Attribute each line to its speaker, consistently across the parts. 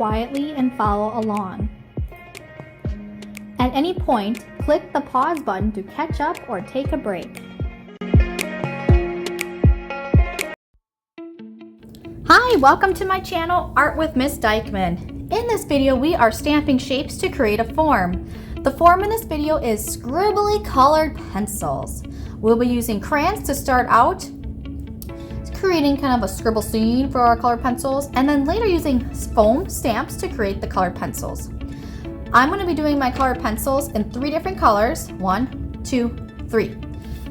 Speaker 1: quietly and follow along. At any point, click the pause button to catch up or take a break. Hi, welcome to my channel, Art with Miss Dykman. In this video, we are stamping shapes to create a form. The form in this video is scribbly colored pencils. We'll be using crayons to start out, creating kind of a scribble scene for our colored pencils, and then later using foam stamps to create the colored pencils. I'm going to be doing my colored pencils in 3 different colors, 1, 2, 3.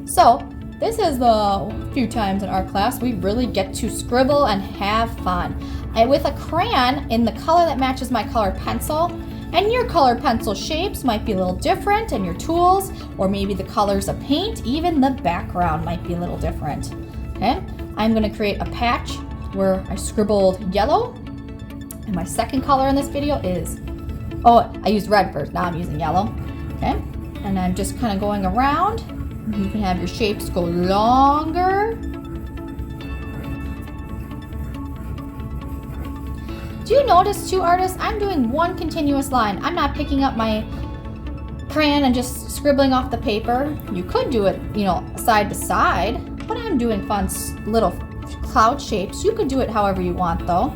Speaker 1: So this is the few times in art class we really get to scribble and have fun. And with a crayon in the color that matches my colored pencil, and your colored pencil shapes might be a little different, and your tools, or maybe the colors of paint, even the background might be a little different. Okay, I'm going to create a patch where I scribbled yellow, and my second color in this video is, I used red first, now I'm using yellow. Okay, and I'm just kind of going around. You can have your shapes go longer. Do you notice too, artists, I'm doing one continuous line. I'm not picking up my crayon and just scribbling off the paper. You could do it, side to side, but I'm doing fun little cloud shapes. You could do it however you want though.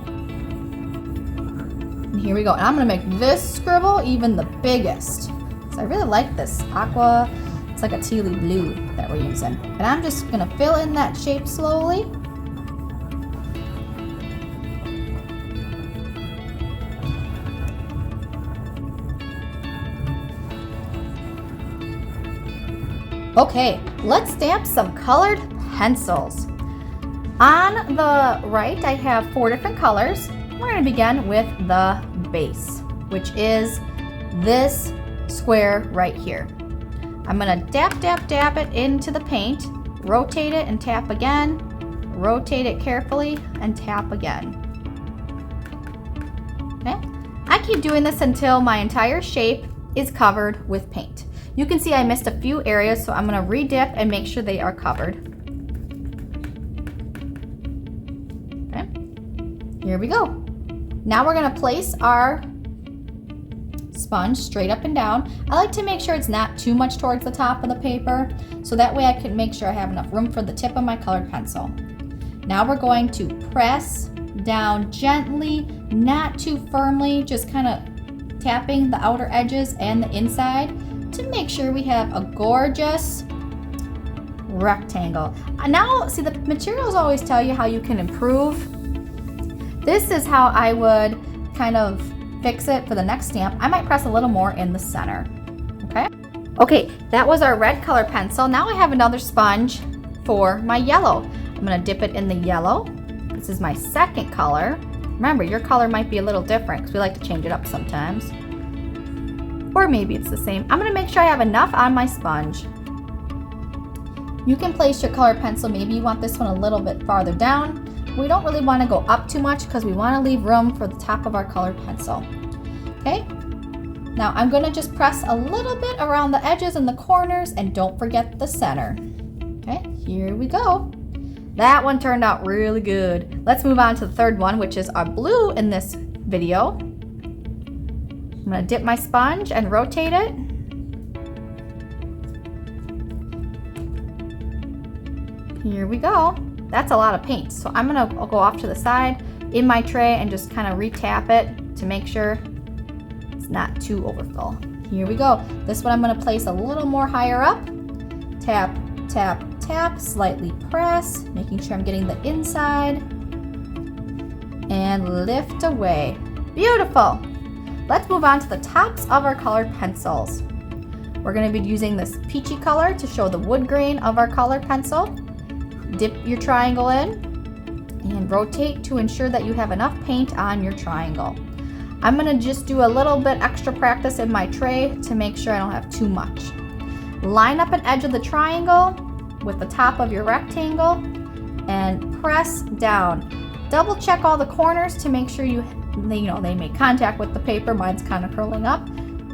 Speaker 1: And here we go. And I'm gonna make this scribble even the biggest. So I really like this aqua. It's like a tealy blue that we're using. And I'm just gonna fill in that shape slowly. Okay, let's stamp some colored pencils. On the right, I have 4 different colors. We're going to begin with the base, which is this square right here. I'm going to dab it into the paint, rotate it and tap again, rotate it carefully and tap again. Okay, I keep doing this until my entire shape is covered with paint. You can see I missed a few areas, so I'm going to re-dip and make sure they are covered. Okay, here we go. Now we're going to place our sponge straight up and down. I like to make sure it's not too much towards the top of the paper, so that way I can make sure I have enough room for the tip of my colored pencil. Now we're going to press down gently, not too firmly, just kind of tapping the outer edges and the inside, to make sure we have a gorgeous rectangle. Now, see, the materials always tell you how you can improve. This is how I would kind of fix it for the next stamp. I might press a little more in the center. Okay, that was our red color pencil. Now I have another sponge for my yellow. I'm gonna dip it in the yellow. This is my second color. Remember, your color might be a little different because we like to change it up sometimes. Or maybe it's the same. I'm going to make sure I have enough on my sponge. You can place your colored pencil, maybe you want this one a little bit farther down. We don't really want to go up too much because we want to leave room for the top of our colored pencil. Okay, now I'm going to just press a little bit around the edges and the corners, and don't forget the center. Okay, here we go. That one turned out really good. Let's move on to the third one, which is our blue in this video. I'm going to dip my sponge and rotate it. Here we go. That's a lot of paint. So I'm going to go off to the side in my tray and just kind of re-tap it to make sure it's not too overfull. Here we go. This one I'm going to place a little more higher up. Tap, tap, tap, slightly press, making sure I'm getting the inside. And lift away. Beautiful. Let's move on to the tops of our colored pencils. We're going to be using this peachy color to show the wood grain of our colored pencil. Dip your triangle in and rotate to ensure that you have enough paint on your triangle. I'm going to just do a little bit extra practice in my tray to make sure I don't have too much. Line up an edge of the triangle with the top of your rectangle and press down. Double check all the corners to make sure they make contact with the paper. Mine's kind of curling up,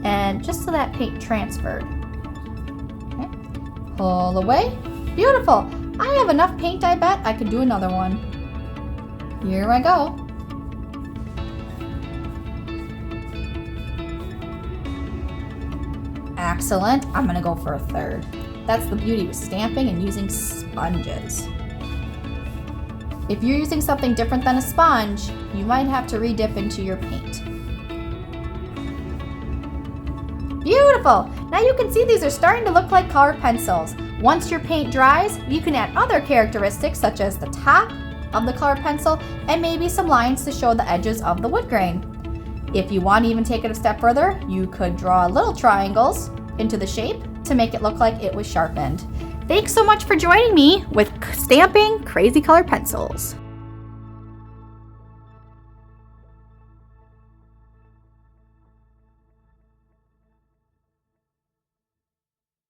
Speaker 1: and just so that paint transferred. Okay. Pull away. Beautiful. I have enough paint, I bet. I could do another one. Here I go. Excellent. I'm gonna go for a third. That's the beauty with stamping and using sponges. If you're using something different than a sponge, you might have to re-dip into your paint. Beautiful! Now you can see these are starting to look like colored pencils. Once your paint dries, you can add other characteristics such as the top of the colored pencil and maybe some lines to show the edges of the wood grain. If you want to even take it a step further, you could draw little triangles into the shape to make it look like it was sharpened. Thanks so much for joining me with stamping crazy colored pencils.